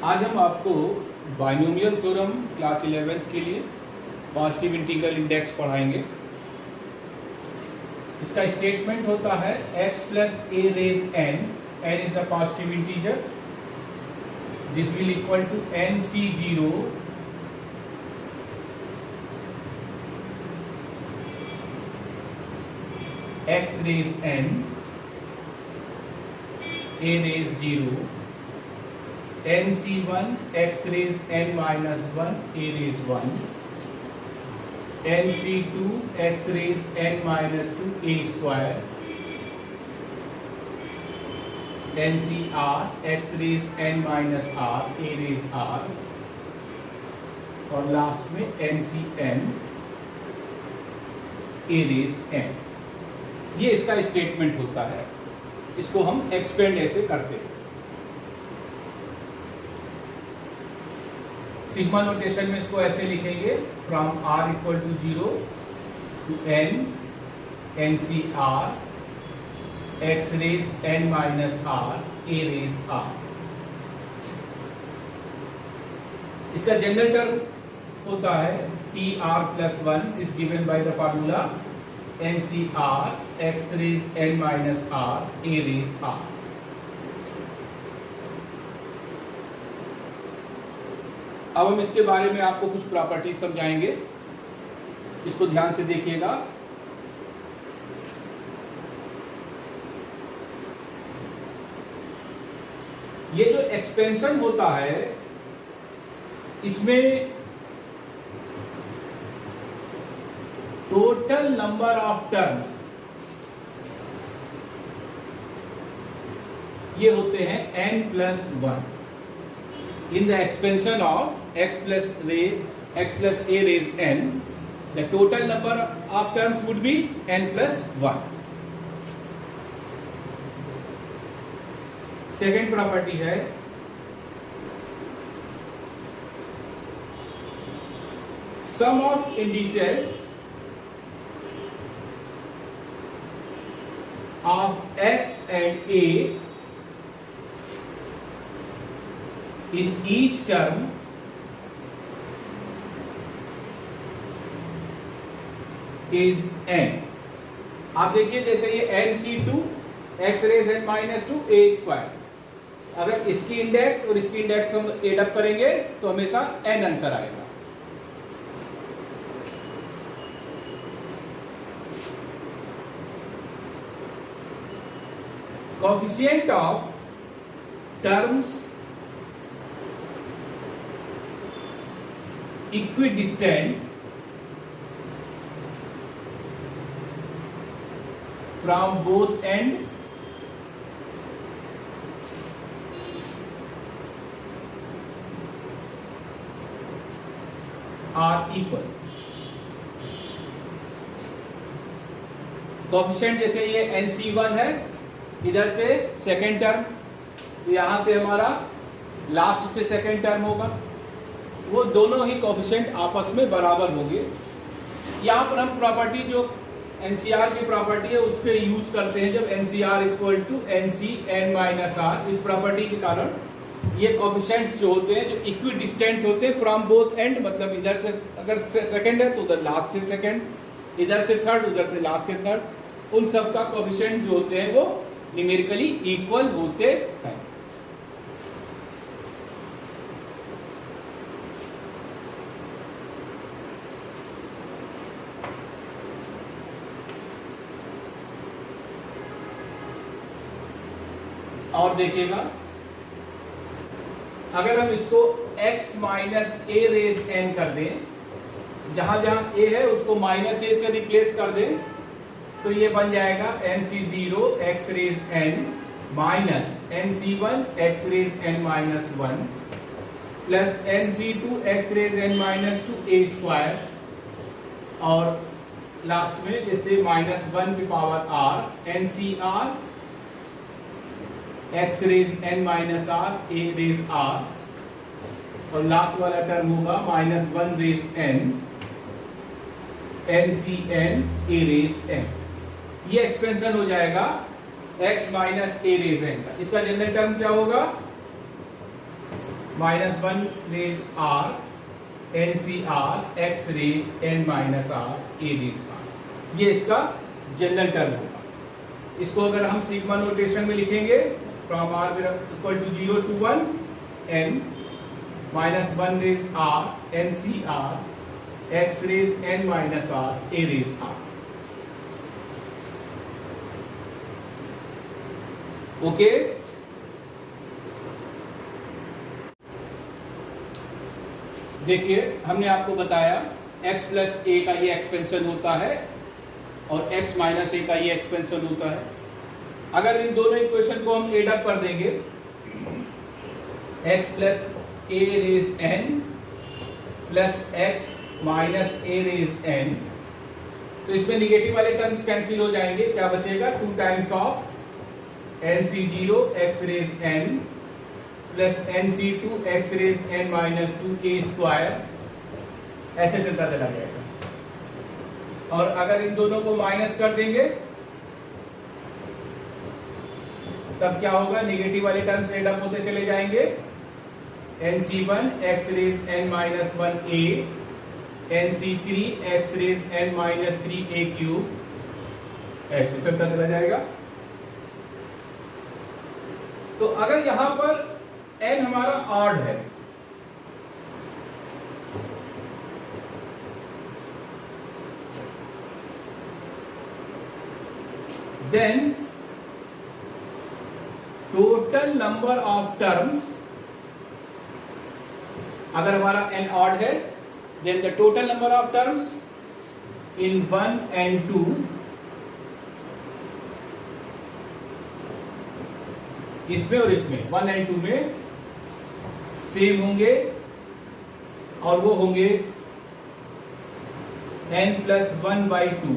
आज हम आपको बाइनोमियल थ्योरम क्लास 11th के लिए पॉजिटिव इंटीग्रल इंडेक्स पढ़ाएंगे। इसका स्टेटमेंट होता है x plus A raise n, n is the positive integer, this will equal to nc0 x raise n, a raise 0, nc1 x raise n minus 1 a raise 1, nc2 x raise n minus 2 a square, ncr x raise n minus r a raise r, और last में ncn a raise n। ये इसका statement होता है। इसको हम expand ऐसे करते हैं। सिग्मा नोटेशन में इसको ऐसे लिखेंगे, from r equal to 0 to n ncr x raise n minus r a raise r। इसका जनरल टर्म होता है tr plus 1 is given by the formula ncr x raise n minus r a raise r। अब हम इसके बारे में आपको कुछ प्रॉपर्टी समझाएंगे, इसको ध्यान से देखिएगा। ये जो एक्सपेंशन होता है इसमें टोटल नंबर ऑफ टर्म्स ये होते हैं n plus 1। In the expansion of x plus a raise n, the total number of terms would be n plus 1. Second property है sum of indices of x and a in each term is n। आप देखिए जैसे ये nc2 x raise n minus 2 a square, अगर इसकी index और इसकी index हम एड अप करेंगे तो हमेशा n आंसर आएगा। Coefficient of terms equidistant from both end are equal। Coefficient जैसे ये nc1 है, इधर से सेकेंड टर्म, यहां से हमारा लास्ट से सेकेंड टर्म होगा, वो दोनों ही कोएफिशिएंट आपस में बराबर होंगे। यहाँ पर हम प्रॉपर्टी जो एनसीआर की प्रॉपर्टी है उस पर यूज करते हैं, जब NCR equal to NC N minus R. इस प्रॉपर्टी के कारण ये कोएफिशिएंट्स जो होते हैं जो इक्विडिस्टेंट होते हैं फ्रॉम बोथ एंड, मतलब इधर से अगर सेकंड है तो उधर लास्ट से सेकंड, इधर से थर्ड उधर से लास्ट के थर्ड, उन सब का कोएफिशिएंट जो होते हैं वो न्यूमेरिकली इक्वल होते हैं। और देखिएगा अगर हम इसको x minus a raise n कर दें, जहां जहां a है उसको माइनस a से रिप्लेस कर दें, तो ये बन जाएगा nc0 x raise n minus nc1 x raise n minus 1 plus nc2 x raise n minus 2 a square, और लास्ट में जैसे माइनस 1 की power r ncr x raise n minus r a raise r, और last वाला term होगा minus 1 raise n NCN A raise n। ये expansion हो जाएगा x minus a raise n का। इसका जनरल टर्म क्या होगा? Minus 1 raise R N C R X raise N minus R A raise R, ये इसका जनरल टर्म होगा। इसको अगर हम सिग्मा नोटेशन में लिखेंगे from R equal to 0 to 1 N minus 1 raise R N C R X raise N minus R A raise R. Okay, देखिए हमने आपको बताया x प्लस ए का ये एक्सपेंशन होता है और x माइनस ए का ये एक्सपेंशन होता है। अगर इन दोनों इक्वेशन को हम एड अप कर देंगे x plus A raise n plus x minus a raise n, तो इसमें निगेटिव वाले टर्म्स कैंसिल हो जाएंगे। क्या बचेगा? 2 times of nc0 x raise n plus nc2 x raise n minus 2a square, ऐसे चलता चला जाएगा। और अगर इन दोनों को माइनस कर देंगे तब क्या होगा? निगेटिव वाले टर्म्स एड अप होते चले जाएंगे। nc1 x raise n minus 1a nc3 x raise n minus 3a cube, ऐसे चलता चला जाएगा। तो अगर यहां पर n हमारा ऑड है then total number of terms, अगर हमारा n ऑड है then the total number of terms in 1 and 2 इसमें और इसमें 1 and 2 में सेम होंगे और वो होंगे n प्लस 1/2।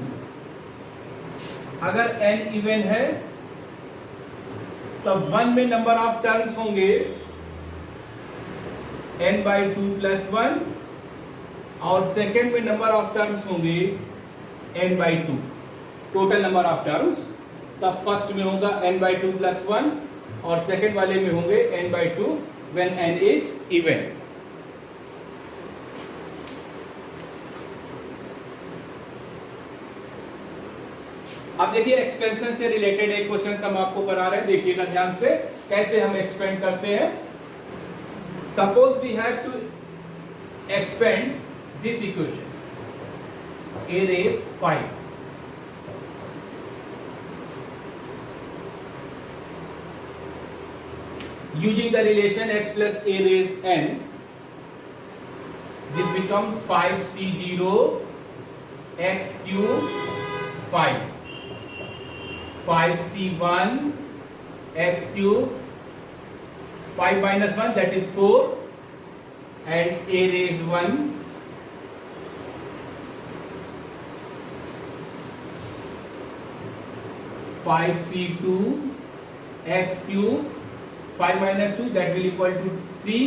अगर n इवन है तब 1 में नंबर ऑफ टर्म्स होंगे n/2 प्लस 1 और सेकेंड में नंबर ऑफ टर्म्स होंगे n/2, total number of terms. तब फर्स्ट में होगा n/2 प्लस 1 और सेकेंड वाले में होंगे n/2 when n is even। अब देखिए एक्सपेंशन से रिलेटेड एक क्वेश्चन हम आपको करा रहे हैं, देखिएगा ध्यान से कैसे हम एक्सपेंड करते हैं। Suppose we have to expand this equation a raise 5, using the relation x plus a raise n, this becomes 5c0 x cube 5, 5c1 x cube 5 minus 1 that is 4 and a raise 1 5c2 x cube 5 minus 2 that will equal to 3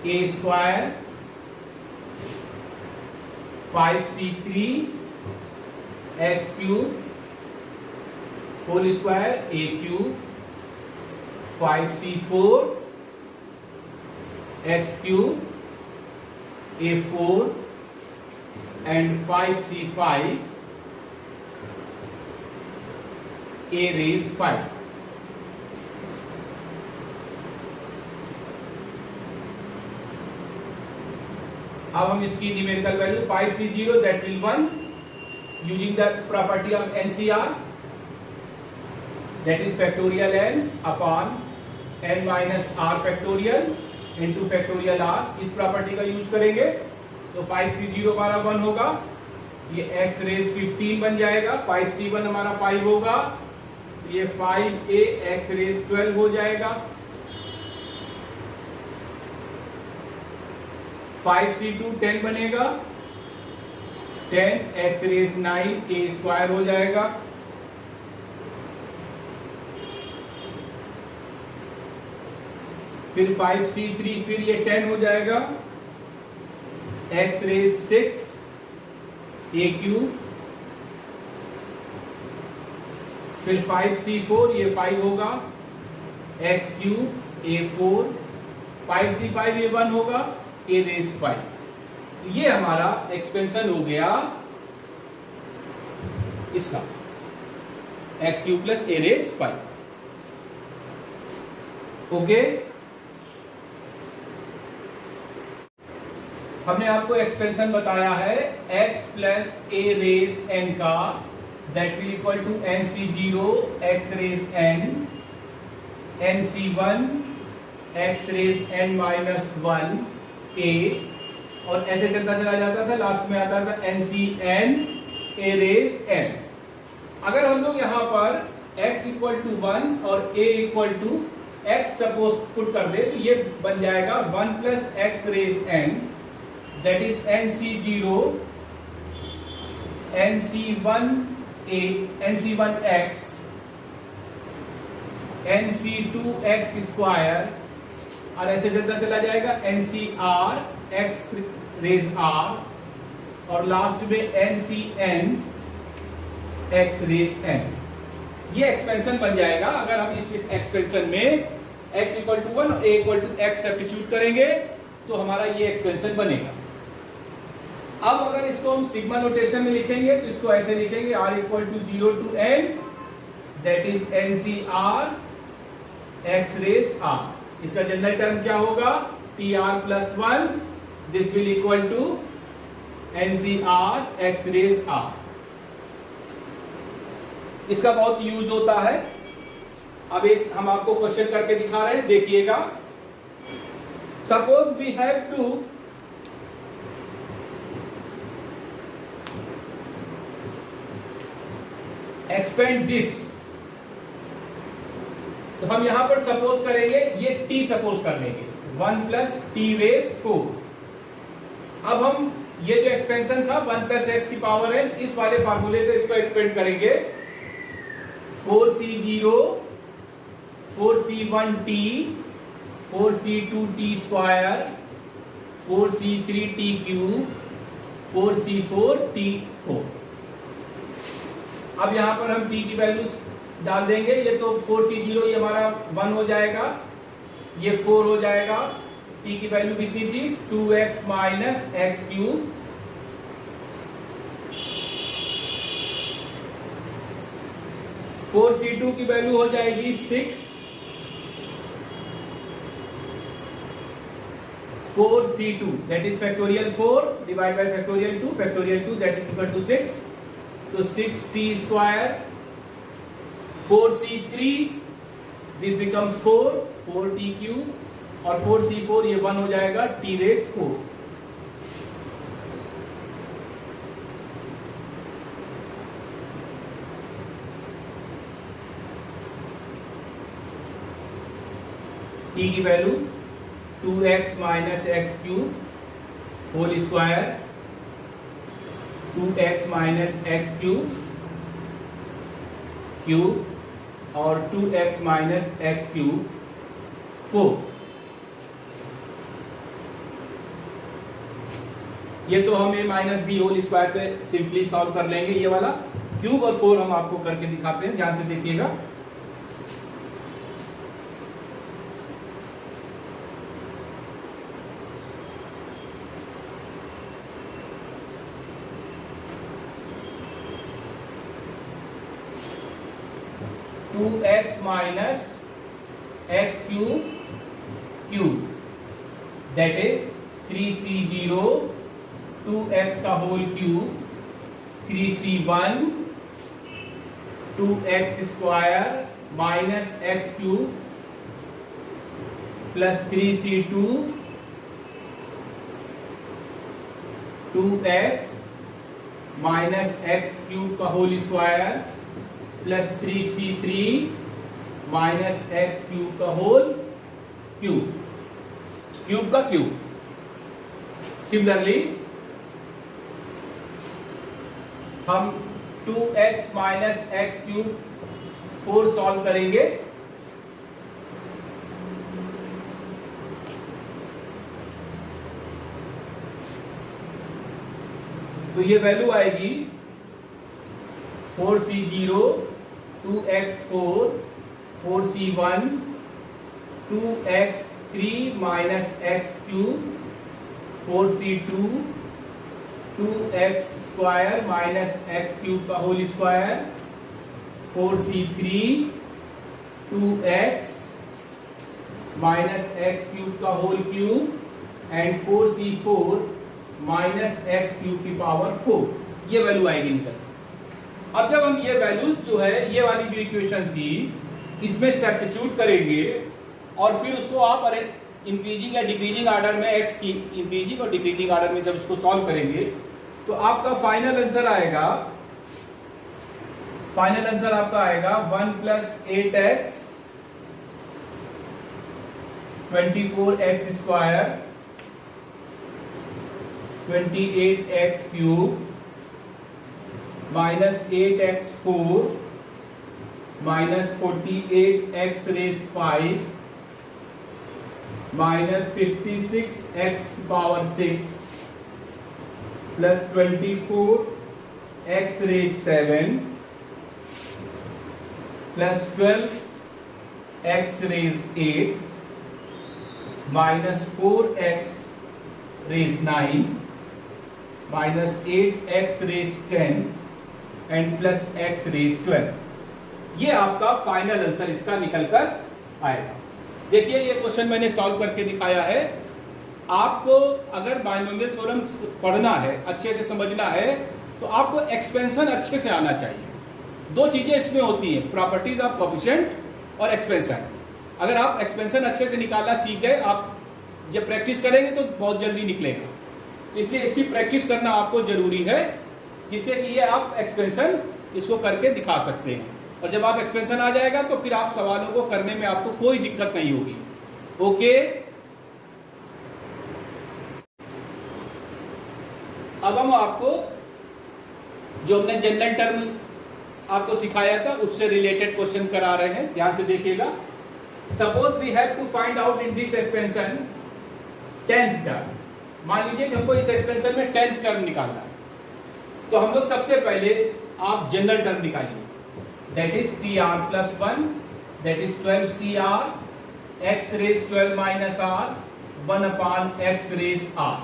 a square 5c3 x cube whole square a cube 5c4 x cube a4 and 5c5 a raise 5। अब हम इसकी numerical value 5c0 that will 1 using the property of NCR that is factorial n upon n minus r factorial into factorial r, इस property का use करेंगे तो 5c0 हमारा 1 होगा, ये x रेज 15 बन जाएगा, 5c1 हमारा 5 होगा, ये 5a x रेज 12 हो जाएगा, 5c2 10 बनेगा, 10 x रेज 9 a स्क्वायर हो जाएगा, फिर 5c3 फिर ये 10 हो जाएगा, x रेज 6 a क्यूब, फिर 5c4 ये 5 होगा, x क्यूब a4, 5c5 ये 1 होगा, a रेज 5। तो ये हमारा एक्सपेंशन हो गया इसका x³ plus a raise 5। Okay, हमने आपको एक्सपेंशन बताया है x plus a raise n का, that will equal to nc0 x raise n, nc1 x raise n minus 1 a, और ऐसे चलता चला जाता था, लास्ट में आता था ncn a रेज n। अगर हम लोग यहां पर x इक्वल टू 1 और a equal to x suppose put कर दे, तो ये बन जाएगा 1 plus x raise n, that is nc0 nc1a nc1x nc2x square, और ऐसे चलता चला जाएगा ncr x रेज r, और लास्ट में ncn x रेज n। ये एक्सपेंशन बन जाएगा। अगर हम इस एक्सपेंशन में x इक्वल टू 1 और a equal to x substitute करेंगे तो हमारा ये एक्सपेंशन बनेगा। अब अगर इसको हम सिग्मा नोटेशन में लिखेंगे तो इसको ऐसे लिखेंगे r equal to 0 to n, that is ncr x raise r। इसका जनरल टर्म क्या होगा, tr plus 1, this will equal to ncr x raise r। इसका बहुत यूज होता है। अब एक हम आपको क्वेश्चन करके दिखा रहे हैं, देखिएगा। Suppose we have to expand this, तो हम यहां पर सपोज करेंगे, ये t सपोज कर लेंगे, 1 प्लस टी रेज 4। अब हम ये जो एक्सपेंशन था 1 प्लस एक्स की पावर n, इस वाले फार्मूले से इसको एक्सपेंड करेंगे, 4c0 4c1t 4c2t square 4c3t cube 4c4t4। अब यहां पर हम t की वैल्यूज डाल देंगे। ये तो 4c0 ये हमारा 1 हो जाएगा, ये 4 हो जाएगा, t की वैल्यू कितनी थी 2x minus x cube, four c2 की वैल्यू हो जाएगी 6, 4c2 that is factorial 4 divide by factorial 2, factorial 2 that is equal to 6, तो 6t square, 4c3 this becomes 4, 4t cube, और 4c4 ये 1 हो जाएगा, t रेज 4। t की value 2x minus x cube whole square, 2x minus x cube और 2x minus x cube 4। ये तो हम a minus b whole square से सिंपली सॉल्व कर लेंगे, ये वाला क्यूब और 4 हम आपको करके दिखाते हैं, ध्यान से देखिएगा। Two x minus x cube that is 3c0 2x का whole cube 3c1 2x square minus x cube plus 3c2 2x minus x cube का whole square plus 3c3 minus x cube का होल क्यूब का cube. Similarly हम 2x minus x cube 4 solve करेंगे, तो ये value आएगी 4c0 2x4 4c1 2x 3 minus x cube 4c2 2x square minus x cube का whole square 4c3 2x minus x cube का whole cube and 4c4 minus x cube की power 4। ये value आएगी निकल। अब जब हम ये वैल्यूज जो है ये वाली जो इक्वेशन थी इसमें सब्स्टिट्यूट करेंगे और फिर उसको आप अरे इंक्रीजिंग या डिक्रीजिंग ऑर्डर में एक्स की इंक्रीजिंग और डिक्रीजिंग ऑर्डर में जब इसको सॉल्व करेंगे तो आपका फाइनल आंसर आएगा 1 plus 8x 24x square 28x cube minus 8x4 minus 48x raise 5 minus 56x power 6 plus 24x raise 7 plus 12x raise 8 minus 4x raise 9 minus 8x raise 10 and plus x raise 12। ये आपका final answer इसका निकल कर आएगा। देखिए ये question मैंने solve करके दिखाया है। आपको अगर बायनोमियल थ्योरम पढ़ना है, अच्छे से समझना है, तो आपको एक्सपेंशन अच्छे से आना चाहिए। दो चीजें इसमें होती हैं, प्रॉपर्टीज ऑफ कोएफिशिएंट और एक्सपेंशन। अगर आप एक्सपेंशन अच्छे से निकालना सीख गए, आप जब प्रैक्टिस करेंगे तो बहुत जल्दी निकलेगा। इसलिए इसकी प्रैक्टिस करना आपको जरूरी है, जिससे कि ये आप एक्सपेंशन इसको करके दिखा सकते हैं। और जब आप एक्सपेंशन आ जाएगा तो फिर आप सवालों को करने में आपको कोई दिक्कत नहीं होगी। ओके, अब हम आपको जो हमने जनरल टर्म आपको सिखाया था उससे रिलेटेड क्वेश्चन करा रहे हैं, ध्यान से देखिएगा। Suppose we have to find out in this expansion 10th term. मान लीजिए कि हमको इस एक्सपेंशन में 10th टर्म निकालना है, तो हम लोग सबसे पहले आप जनरल टर्म निकालिए, that is tr plus 1 that is 12cr x raise 12 minus r 1 upon x raise r।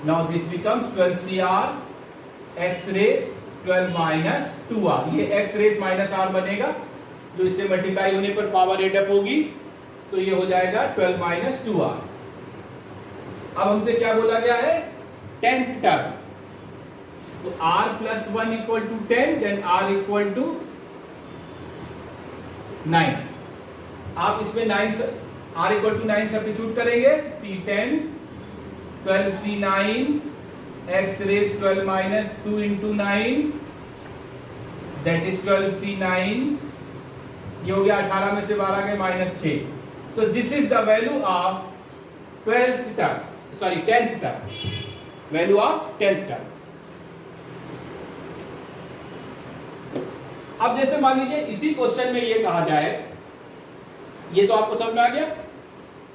Now this becomes 12cr x raise 12 minus 2r। ये x रेज माइनस r बनेगा, जो इससे मल्टीप्लाई होने पर पावर एड अप होगी, तो ये हो जाएगा 12 माइनस 2r। अब हमसे क्या बोला गया है, 10th टर्म, तो r plus 1 equal to 10 then r equal to 9। आप इसमें 9 r इक्वल टू 9 सब्स्टिट्यूट करेंगे, t10 12c9 x raise 12 minus 2 into 9 that is 12c9। ये हो गया 18 में से 12 गए माइनस 6। तो this is the value of 12th term, sorry 10th term, value of 10th term. अब जैसे मान लीजिए इसी क्वेश्चन में ये कहा जाए, ये तो आपको समझ में आ गया।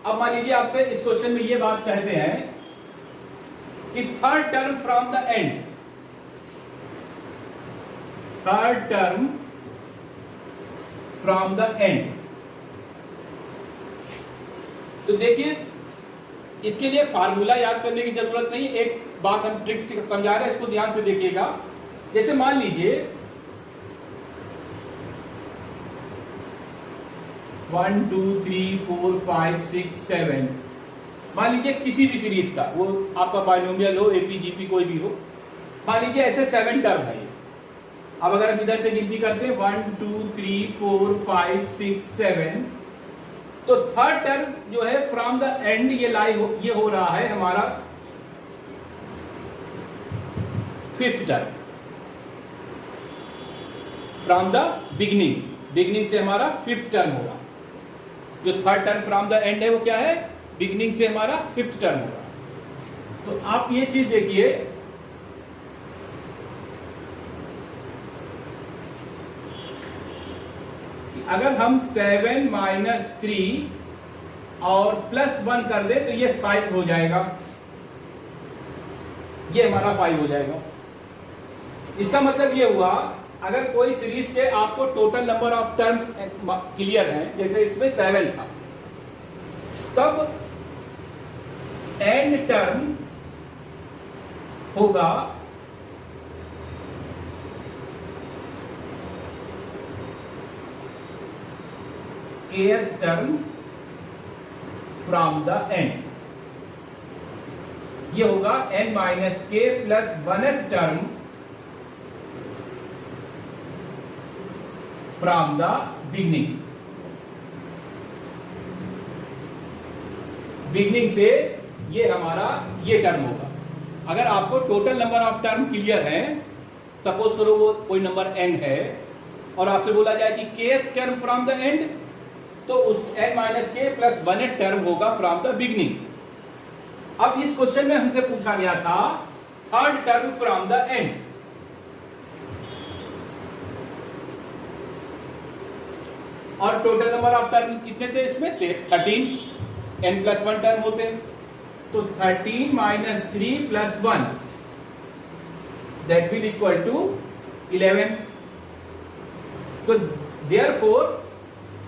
अब मान लीजिए आपसे इस क्वेश्चन में ये बात कहते हैं कि third term from the and, third term from the and. तो देखिए इसके लिए फार्मूला याद करने की जरूरत नहीं, एक बात हम ट्रिक से समझा रहे हैं, इसको ध्यान से देखिएगा। जैसे मान लीजिए 1 2 3 4 5 6 7, मान लीजिए किसी भी सीरीज का, वो आपका बायनोमियल हो, एपीजीपी कोई भी हो, मान लीजिए ऐसे 7 टर्म है। अब अगर हम इधर से गिनती करते हैं 1 2 3 4 5 6 7, तो थर्ड टर्म जो है फ्रॉम द एंड ये हो रहा है हमारा 5th term. From the beginning से हमारा 5th टर्म होगा। जो third term from the and है वो क्या है, बिगिनिंग से हमारा 5th टर्म होगा। तो आप ये चीज देखिए, अगर हम 7 माइनस 3 और प्लस 1 कर दे तो ये 5 हो जाएगा, ये हमारा 5 हो जाएगा। इसका मतलब ये हुआ अगर कोई सीरीज के आपको total number of terms clear हैं, जैसे इसमें 7 था, तब n टर्म होगा kth term from the and. ये होगा n माइनस के plus 1th term from the beginning. Beginning से ये हमारा ये टर्म होगा। अगर आपको total number of term clear है, सपोज करो वो कोई नंबर n है और आपसे बोला जाए कि kth term from the and, तो उस n माइनस के प्लस 1th टर्म होगा फ्रॉम द बिगनिंग। अब इस क्वेश्चन में हमसे पूछा गया था third term from the and. और टोटल नंबर ऑफ टर्म कितने थे इसमें? 13, n प्लस 1 टर्म होते हैं, तो 13 minus 3 plus 1 that will equal to 11। तो therefore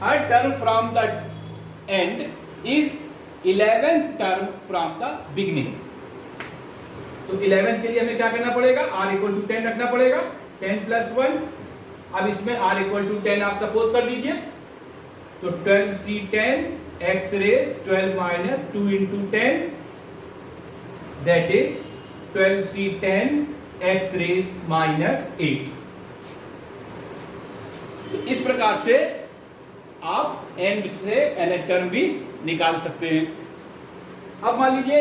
third term from the end is 11th term from the beginning. तो 11 के लिए हमें क्या करना पड़ेगा? r इक्वल टू 10 रखना पड़ेगा, 10 प्लस 1। अब इसमें r इक्वल टू 10 आप सपोज कर लीजिए, तो 12c10 x raise 12 minus 2 into 10 that is 12c10 x raise minus 8। इस प्रकार से आप एंड से nth टर्म भी निकाल सकते हैं। अब मान लीजिए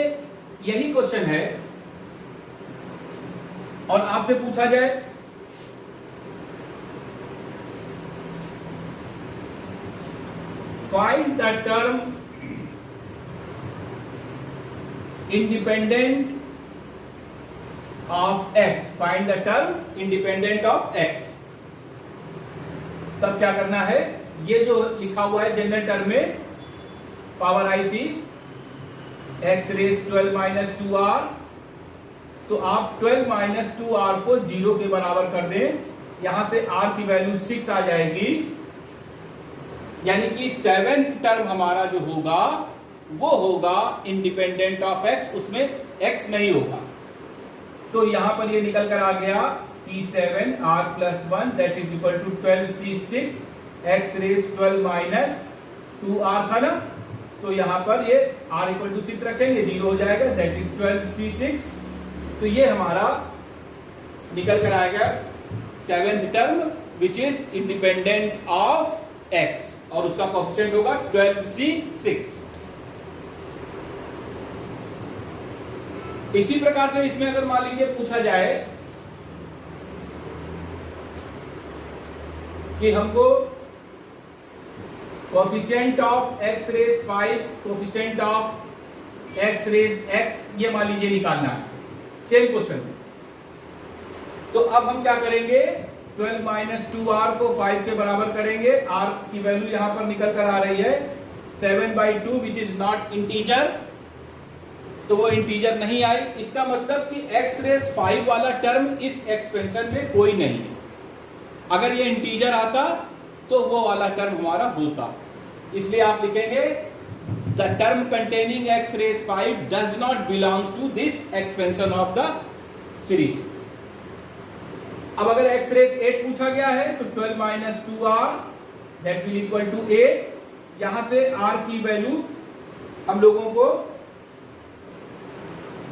यही क्वेश्चन है और आपसे पूछा जाए find the term independent of x, find the term independent of x। तब क्या करना है? ये जो लिखा हुआ है जनरल टर्म में पावर आई थी x रेज 12 माइनस 2r, तो आप 12 माइनस 2r को 0 के बराबर कर दें। यहां से r की वैल्यू 6 आ जाएगी, यानी कि 7th टर्म हमारा जो होगा वो होगा इंडिपेंडेंट ऑफ x, उसमें x नहीं होगा। तो यहां पर ये निकल कर आ गया P7r plus 1 that is equal to 12c6 x raise 12 minus 2r था ना, तो यहां पर ये r इक्वल टू 6 रखेंगे, 0 हो जाएगा, दैट इज 12c6। तो ये हमारा निकल कर आएगा 7th term which is independent of x, और उसका कोएफिशिएंट होगा 12c6। इसी प्रकार से इसमें अगर मान लीजिए पूछा जाए कि हमको coefficient of x raise 5, coefficient of x raise x, ये मान लीजिए निकालना है, सेम क्वेश्चन। तो अब हम क्या करेंगे? 12 माइनस 2r को 5 के बराबर करेंगे। r की वैल्यू यहां पर निकल कर आ रही है 7/2 विच इज नॉट इंटीजर, तो वो इंटीजर नहीं आई। इसका मतलब कि x रेज 5 वाला टर्म इस एक्सपेंशन में कोई नहीं है। अगर ये इंटीजर आता तो वो वाला टर्म हमारा होता, इसलिए आप लिखेंगे the term containing x raise 5 does not belongs to this expansion of the series. अब अगर x रेज 8 पूछा गया है तो 12 minus 2r that will equal to 8। यहां से r की वैल्यू हम लोगों को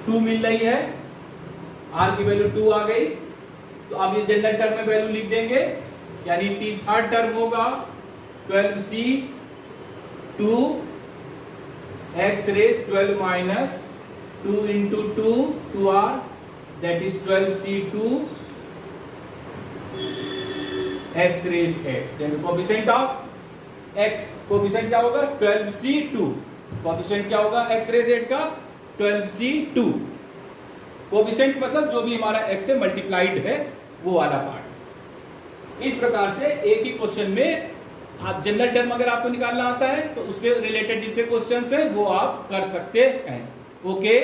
2 मिल रही है, r की वैल्यू 2 आ गई। तो अब ये जनरल टर्म में वैल्यू लिख देंगे, यानी t थर्ड टर्म होगा 12c2 x raise 12 minus 2 into 2 2r that is 12c2 x raise 8। Then coefficient of x, coefficient क्या होगा? 12c2। कोएफिशिएंट क्या होगा x रेज 8 का? 12c2। कोएफिशिएंट मतलब जो भी हमारा x से मल्टीप्लाइड है वो वाला पार्ट। इस प्रकार से एक ही क्वेश्चन में आप जनरल टर्म अगर आपको निकालना आता है तो उससे रिलेटेड जितने क्वेश्चंस हैं वो आप कर सकते हैं। ओके।